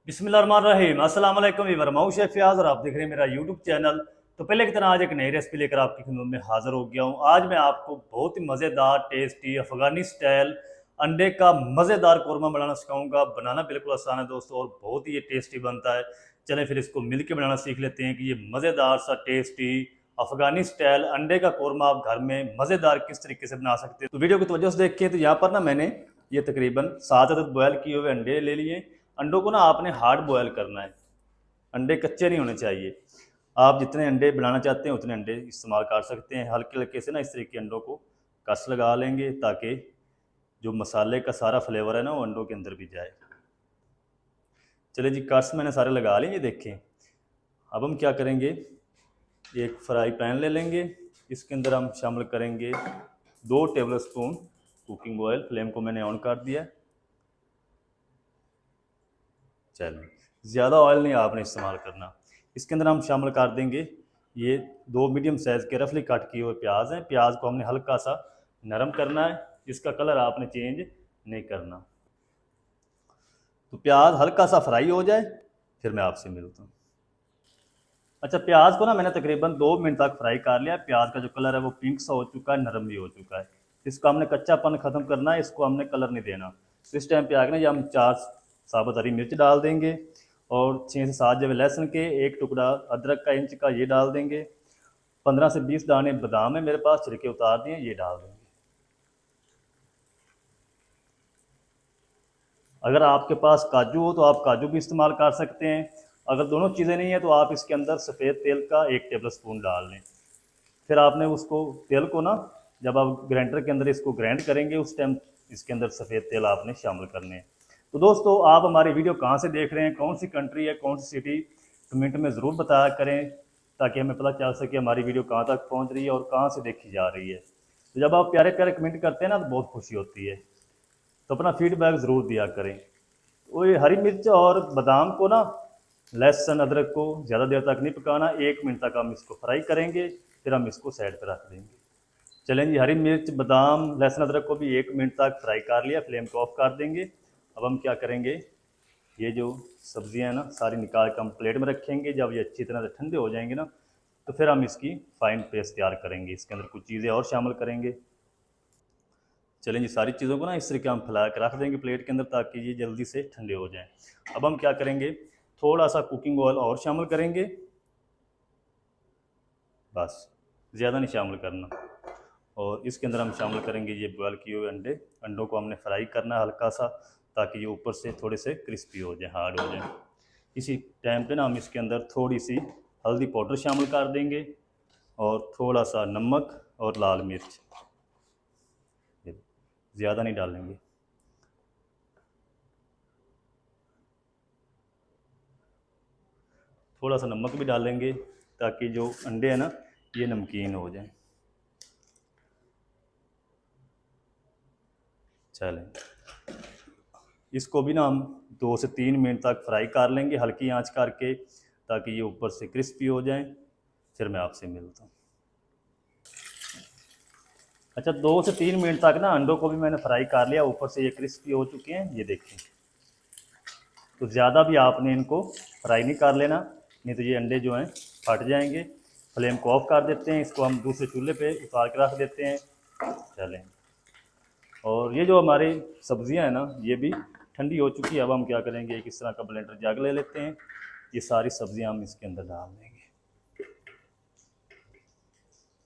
बिस्मिल्लाहिर्रहमानिर्रहीम। अस्सलाम वालेकुम वीवर, मैं हूं शेफ फियाज और आप देख रहे हैं मेरा यूट्यूब चैनल। तो पहले की तरह आज एक नई रेसिपी लेकर आपकी खिदमत में हाजिर हो गया हूं। आज मैं आपको बहुत ही मज़ेदार टेस्टी अफ़गानी स्टाइल अंडे का मज़ेदार कौरमा बनाना सिखाऊंगा। बनाना बिल्कुल आसान है दोस्तों और बहुत ही ये टेस्टी बनता है। चलें फिर इसको मिल के बनाना सीख लेते हैं कि ये मज़ेदार सा टेस्टी अफ़गानी स्टाइल अंडे का कौरमा आप घर में मज़ेदार किस तरीके से बना सकते हैं। तो वीडियो की तवज्जो से देखिए। तो यहाँ पर ना मैंने ये तकरीबन 7 अदद बॉयल किए हुए अंडे ले लिए। अंडों को ना आपने हार्ड बॉयल करना है, अंडे कच्चे नहीं होने चाहिए। आप जितने अंडे बनाना चाहते हैं उतने अंडे इस्तेमाल कर सकते हैं। हल्के हल्के से ना इस तरीके अंडों को कस लगा लेंगे ताकि जो मसाले का सारा फ्लेवर है ना वो अंडों के अंदर भी जाए। चलिए जी, कस मैंने सारे लगा लिए, ये देखें। अब हम क्या करेंगे, एक फ्राई पैन ले लेंगे। इसके अंदर हम शामिल करेंगे 2 table spoon cooking oil. Flame को मैंने ऑन कर दिया। चलिए, ज़्यादा ऑयल नहीं आपने इस्तेमाल करना। इसके अंदर हम शामिल कर देंगे ये 2 मीडियम साइज़ के रफली कट किए हुए प्याज हैं। प्याज को हमने हल्का सा नरम करना है, इसका कलर आपने चेंज नहीं करना। तो प्याज हल्का सा फ्राई हो जाए फिर मैं आपसे मिलता हूँ। अच्छा, प्याज को ना मैंने तकरीबन 2 मिनट तक फ्राई कर लिया। प्याज का जो कलर है वो पिंक सा हो चुका है, नरम भी हो चुका है। इसका हमने कच्चापन ख़त्म करना है, इसको हमने कलर नहीं देना। तो इस टाइम पे आगे ना ये हम 4 साबुत हरी मिर्च डाल देंगे और 6 से 7 जब लहसुन के, एक टुकड़ा अदरक का इंच का ये डाल देंगे। 15 से 20 दाने बादाम है मेरे पास, छिलके उतार दिए, ये डाल देंगे। अगर आपके पास काजू हो तो आप काजू भी इस्तेमाल कर सकते हैं। अगर दोनों चीज़ें नहीं है तो आप इसके अंदर सफ़ेद तेल का 1 टेबल स्पून डाल लें। फिर आपने उसको तेल को ना, जब आप ग्राइंडर के अंदर इसको ग्राइंड करेंगे उस टाइम इसके अंदर सफ़ेद तेल आपने शामिल करने हैं। तो दोस्तों, आप हमारी वीडियो कहाँ से देख रहे हैं, कौन सी कंट्री है, कौन सी सिटी, कमेंट में ज़रूर बताया करें ताकि हमें पता चल सके हमारी वीडियो कहाँ तक पहुँच रही है और कहाँ से देखी जा रही है। तो जब आप प्यारे प्यारे कमेंट करते हैं ना तो बहुत खुशी होती है। तो अपना फीडबैक ज़रूर दिया करें। तो ये हरी मिर्च और बादाम को ना, लहसुन अदरक को ज़्यादा देर तक नहीं पकाना, 1 मिनट तक हम इसको फ्राई करेंगे फिर हम इसको साइड पर रख देंगे। चलें जी, हरी मिर्च बादाम लहसुन अदरक को भी 1 मिनट तक फ्राई कर लिया। फ्लेम को ऑफ कर देंगे। अब हम क्या करेंगे, ये जो सब्जियां हैं ना सारी निकाल कर हम प्लेट में रखेंगे। जब ये अच्छी तरह से ठंडे हो जाएंगे ना तो फिर हम इसकी फ़ाइन पेस्ट तैयार करेंगे। इसके अंदर कुछ चीज़ें और शामिल करेंगे। चलें जी, सारी चीज़ों को ना इस तरीके हम फैला कर रख देंगे प्लेट के अंदर ताकि ये जल्दी से ठंडे हो जाएं। अब हम क्या करेंगे, थोड़ा सा कुकिंग ऑयल और शामिल करेंगे, बस, ज़्यादा नहीं शामिल करना। और इसके अंदर हम शामिल करेंगे ये बॉयल किए हुए अंडे। अंडों को हमने फ्राई करना है हल्का सा ताकि ये ऊपर से थोड़े से क्रिस्पी हो जाए, हार्ड हो जाए। इसी टाइम पे ना हम इसके अंदर थोड़ी सी हल्दी पाउडर शामिल कर देंगे और थोड़ा सा नमक और लाल मिर्च, ज़्यादा नहीं डालेंगे। थोड़ा सा नमक भी डालेंगे ताकि जो अंडे हैं ना ये नमकीन हो जाएं। चलें, इसको भी ना हम 2 से 3 मिनट तक फ्राई कर लेंगे हल्की आंच करके ताकि ये ऊपर से क्रिस्पी हो जाएं। फिर मैं आपसे मिलता हूँ। अच्छा, 2 से 3 मिनट तक ना अंडों को भी मैंने फ्राई कर लिया, ऊपर से ये क्रिस्पी हो चुके हैं, ये देखें। तो ज़्यादा भी आपने इनको फ्राई नहीं कर लेना, नहीं तो ये अंडे जो हैं फट जाएंगे। फ्लेम को ऑफ कर देते हैं, इसको हम दूसरे चूल्हे पे उतार के रख देते हैं। चलें, और ये जो हमारी सब्जियां हैं ना ये भी ठंडी हो चुकी है। अब हम क्या करेंगे, एक इस तरह का ब्लेंडर जग ले लेते हैं। ये सारी सब्जियां हम इसके अंदर डाल देंगे।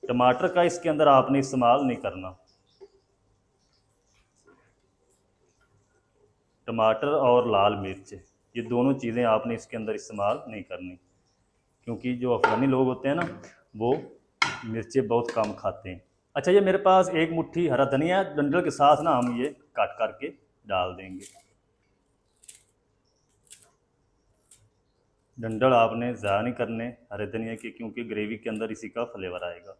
टमाटर का इसके अंदर आपने इस्तेमाल नहीं करना। टमाटर और लाल मिर्च, ये दोनों चीज़ें आपने इसके अंदर इस्तेमाल नहीं करनी, क्योंकि जो अफ़गानी लोग होते हैं ना वो मिर्चें बहुत कम खाते हैं। अच्छा, ये मेरे पास 1 मुट्ठी हरा धनिया है, डंडल के साथ ना हम ये काट करके डाल देंगे। डंडल आपने ज़्यादा नहीं करने हरे धनिया के, क्योंकि ग्रेवी के अंदर इसी का फ्लेवर आएगा।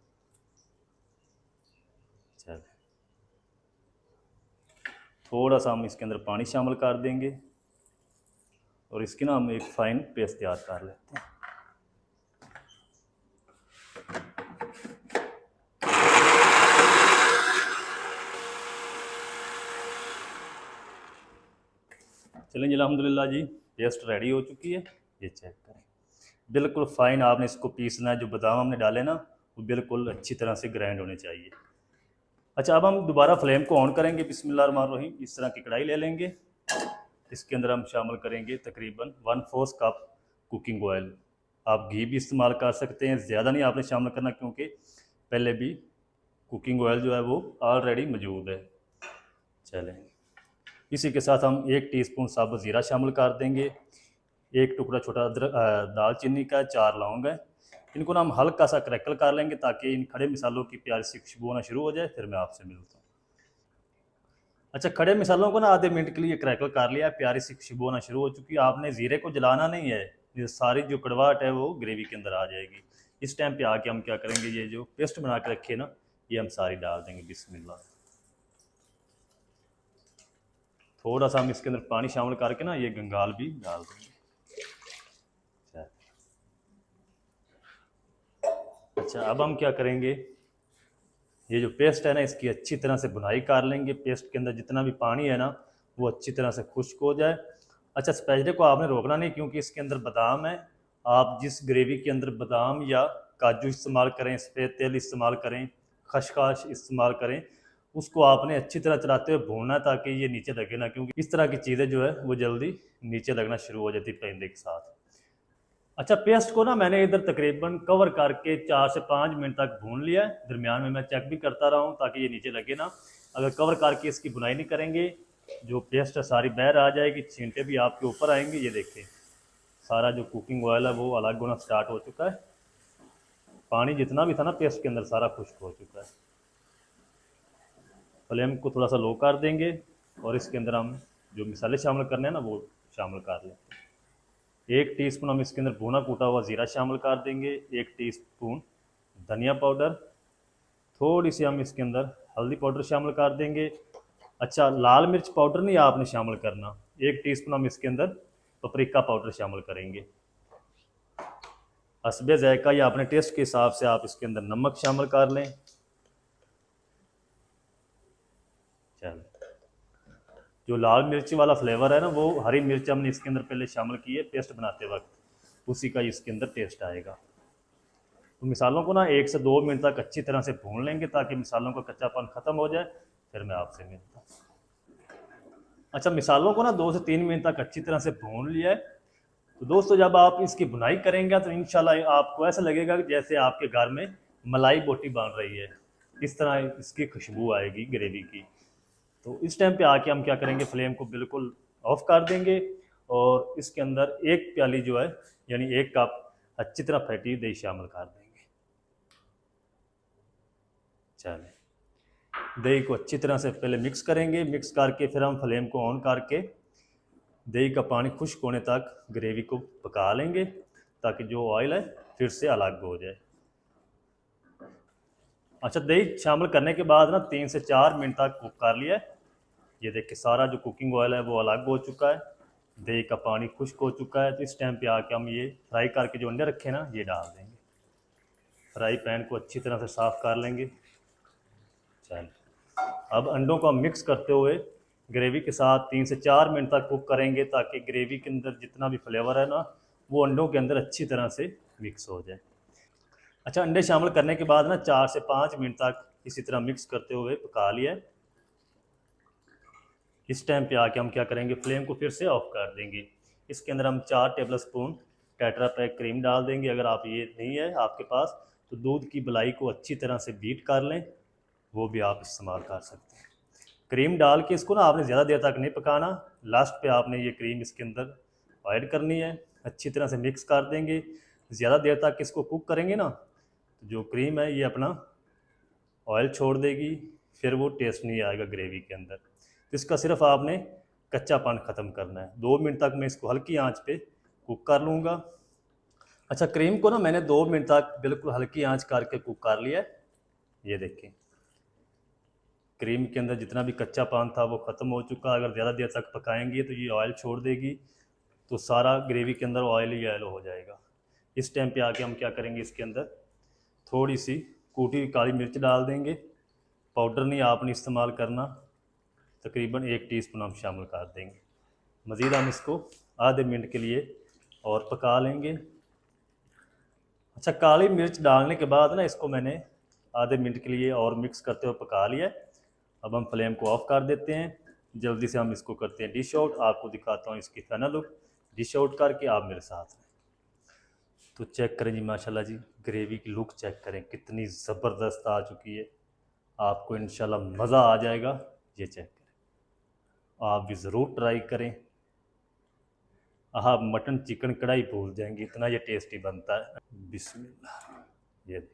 चल, थोड़ा सा हम इसके अंदर पानी शामिल कर देंगे और इसकी ना हम एक फ़ाइन पेस्ट तैयार कर लेते हैं। चलें जी, अल्हम्दुलिल्लाह जी, पेस्ट रेडी हो चुकी है, ये चेक करें। बिल्कुल फाइन आपने इसको पीसना है। जो बादाम हमने डाले ना वो बिल्कुल अच्छी तरह से ग्राइंड होने चाहिए। अच्छा, अब हम दोबारा फ्लेम को ऑन करेंगे। बिस्मिल्लाहिर्रहमानिर्रहीम। इस तरह की कढ़ाई ले लेंगे। इसके अंदर हम शामिल करेंगे तकरीबन 1/4 कप कुकिंग ऑयल। आप घी भी इस्तेमाल कर सकते हैं, ज़्यादा नहीं आपने शामिल करना क्योंकि पहले भी कुकिंग ऑयल जो है वो ऑलरेडी मौजूद है। चलें, इसी के साथ हम 1 टीस्पून साबुत ज़ीरा शामिल कर देंगे, 1 टुकड़ा छोटा दालचीनी का, 4 लौंग है। इनको ना हम हल्का सा क्रैकल कर लेंगे ताकि इन खड़े मसालों की प्यारी सी खुशबू होना शुरू हो जाए, फिर मैं आपसे मिलता हूँ। अच्छा, खड़े मसालों को ना आधे मिनट के लिए क्रैकल कर लिया, प्यारी सी खुशबू होना शुरू हो चुकी है। आपने ज़ीरे को जलाना नहीं है, ये सारी जो कड़वाहट है वो ग्रेवी के अंदर आ जाएगी। इस टाइम पे आके हम क्या करेंगे, ये जो पेस्ट बना के रखे ना ये हम सारी डाल देंगे। बिस्मिल्लाह। थोड़ा सा हम इसके अंदर पानी शामिल करके ना ये गंगाल भी डाल देंगे। अच्छा, अब हम क्या करेंगे, ये जो पेस्ट है ना इसकी अच्छी तरह से बुनाई कर लेंगे। पेस्ट के अंदर जितना भी पानी है ना वो अच्छी तरह से खुश्क हो जाए। अच्छा, स्पैचुले को आपने रोकना नहीं क्योंकि इसके अंदर बादाम है। आप जिस ग्रेवी के अंदर बादाम या काजू इस्तेमाल करें, सफ़ेद तेल इस्तेमाल करें, खसखस इस्तेमाल करें, उसको आपने अच्छी तरह चलाते हुए भूनना है ताकि ये नीचे लगे ना, क्योंकि इस तरह की चीज़ें जो है वो जल्दी नीचे लगना शुरू हो जाती परिंदे के साथ। अच्छा, पेस्ट को ना मैंने इधर तकरीबन कवर करके 4 से 5 मिनट तक भून लिया है। दरमियान में मैं चेक भी करता रहा हूँ ताकि ये नीचे लगे ना। अगर कवर करके इसकी बुनाई नहीं करेंगे जो पेस्ट है सारी बाहर आ जाएगी, छींटे भी आपके ऊपर आएंगे। ये देखें, सारा जो कुकिंग ऑयल है वो अलग होना स्टार्ट हो चुका है। पानी जितना भी था ना पेस्ट के अंदर सारा खुश्क हो चुका है। फ्लेम को थोड़ा सा लो कर देंगे और इसके अंदर हम जो मसाले शामिल करने हैं ना वो शामिल कर लेते हैं। 1 टीस्पून हम इसके अंदर भुना कूटा हुआ ज़ीरा शामिल कर देंगे, 1 टीस्पून धनिया पाउडर, थोड़ी सी हम इसके अंदर हल्दी पाउडर शामिल कर देंगे। अच्छा, लाल मिर्च पाउडर नहीं आपने शामिल करना, 1 टीस्पून हम इसके अंदर पपरिका पाउडर शामिल करेंगे। हस्बे ज़ायका या अपने टेस्ट के हिसाब से आप इसके अंदर नमक शामिल कर लें। चल, जो लाल मिर्ची वाला फ्लेवर है ना वो हरी मिर्च हमने इसके अंदर पहले शामिल की है पेस्ट बनाते वक्त, उसी का इसके अंदर टेस्ट आएगा। तो मिसालों को ना 1 से 2 मिनट तक अच्छी तरह से भून लेंगे ताकि मिसालों का कच्चापन ख़त्म हो जाए, फिर मैं आपसे मिलता हूँ। अच्छा, मिसालों को ना 2 से 3 मिनट तक अच्छी तरह से भून लिया है। तो दोस्तों, जब आप इसकी बुनाई करेंगे तो इंशाल्लाह आपको ऐसा लगेगा कि जैसे आपके घर में मलाई बोटी बन रही है, इस तरह इसकी खुशबू आएगी ग्रेवी की। तो इस टाइम पे आके हम क्या करेंगे, फ्लेम को बिल्कुल ऑफ कर देंगे और इसके अंदर 1 प्याली जो है यानी 1 कप अच्छी तरह फैटी दही शामिल कर देंगे। चलें, दही को अच्छी तरह से पहले मिक्स करेंगे। मिक्स करके फिर हम फ्लेम को ऑन करके दही का पानी खुश्क होने तक ग्रेवी को पका लेंगे ताकि जो ऑयल है फिर से अलग हो जाए। अच्छा, दही शामिल करने के बाद ना 3 से 4 मिनट तक कुक कर लिया है। ये देखिए सारा जो कुकिंग ऑयल है वो अलग हो चुका है, दही का पानी खुश्क हो चुका है। तो इस टाइम पे आके हम ये फ्राई करके जो अंडे रखे ना ये डाल देंगे। फ्राई पैन को अच्छी तरह से साफ़ कर लेंगे। चल, अब अंडों को हम मिक्स करते हुए ग्रेवी के साथ 3 से 4 मिनट तक कुक करेंगे ताकि ग्रेवी के अंदर जितना भी फ्लेवर है ना वो अंडों के अंदर अच्छी तरह से मिक्स हो जाए। अच्छा, अंडे शामिल करने के बाद ना 4 से 5 मिनट तक इसी तरह मिक्स करते हुए पका लिया है। इस टाइम पे आके हम क्या करेंगे, फ्लेम को फिर से ऑफ कर देंगे। इसके अंदर हम 4 table spoon tetra pack cream डाल देंगे। अगर आप ये नहीं है आपके पास तो दूध की मलाई को अच्छी तरह से बीट कर लें, वो भी आप इस्तेमाल कर सकते हैं। क्रीम डाल के इसको ना आपने ज़्यादा देर तक नहीं पकाना, लास्ट पे आपने ये क्रीम इसके अंदर ऐड करनी है। अच्छी तरह से मिक्स कर देंगे। ज़्यादा देर तक इसको कुक करेंगे ना तो जो क्रीम है ये अपना ऑयल छोड़ देगी, फिर वो टेस्ट नहीं आएगा ग्रेवी के अंदर। तो इसका सिर्फ आपने कच्चापन ख़त्म करना है। 2 मिनट तक मैं इसको हल्की आंच पे कुक कर लूँगा। अच्छा, क्रीम को ना मैंने 2 मिनट तक बिल्कुल हल्की आंच करके कुक कर लिया है। ये देखें, क्रीम के अंदर जितना भी कच्चापन था वो ख़त्म हो चुका। अगर ज़्यादा देर तक पकाएंगे तो ये ऑयल छोड़ देगी, तो सारा ग्रेवी के अंदर ऑयल ही ऑयल हो जाएगा। इस टाइम पे आके हम क्या करेंगे, इसके अंदर थोड़ी सी कूटी हुई काली मिर्च डाल देंगे। पाउडर नहीं आपने इस्तेमाल करना, तकरीबन 1 टीस्पून हम शामिल कर देंगे। मज़ीद हम इसको आधे मिनट के लिए और पका लेंगे। अच्छा, काली मिर्च डालने के बाद ना इसको मैंने आधे मिनट के लिए और मिक्स करते हुए पका लिया है। अब हम फ्लेम को ऑफ कर देते हैं। जल्दी से हम इसको करते हैं डिश आउट। आपको दिखाता हूँ इसकी फाइनल लुक डिश आउट करके, आप मेरे साथ हैं। तो चेक करें जी, माशाल्लाह जी, ग्रेवी की लुक चेक करें कितनी ज़बरदस्त आ चुकी है। आपको इंशाल्लाह मज़ा आ जाएगा। ये चेक करें, आप भी ज़रूर ट्राई करें। आप मटन चिकन कढ़ाई भूल जाएंगे, इतना ये टेस्टी बनता है। बिस्मिल्लाह, ये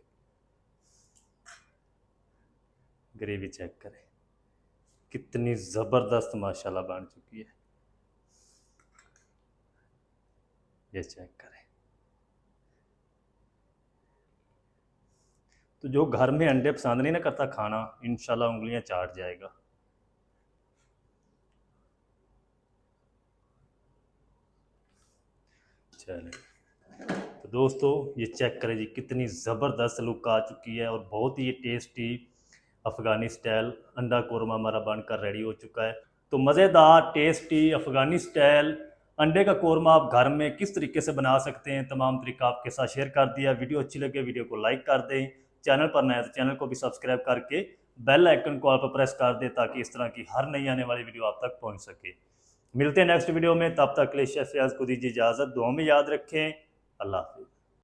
ग्रेवी चेक करें कितनी ज़बरदस्त माशाल्लाह बन चुकी है। ये चेक करें। तो जो घर में अंडे पसंद नहीं ना करता खाना, इंशाल्लाह उंगलियां चाट जाएगा। चलें, तो दोस्तों ये चेक करें जी कितनी ज़बरदस्त लुक आ चुकी है और बहुत ही टेस्टी अफ़गानी स्टाइल अंडा कोरमा हमारा बनकर रेडी हो चुका है। तो मज़ेदार टेस्टी अफ़गानी स्टाइल अंडे का कोरमा आप घर में किस तरीके से बना सकते हैं, तमाम तरीका आपके साथ शेयर कर दिया। वीडियो अच्छी लगे वीडियो को लाइक कर दें, चैनल पर नया तो चैनल को भी सब्सक्राइब करके बेल आइकन को आप प्रेस कर दें ताकि इस तरह की हर नई आने वाली वीडियो आप तक पहुँच सके। मिलते हैं नेक्स्ट वीडियो में, तब तक के लिए शेफ रियाज को दीजिए इजाज़त। दुआ में याद रखें। अल्लाह हाफ़िज़।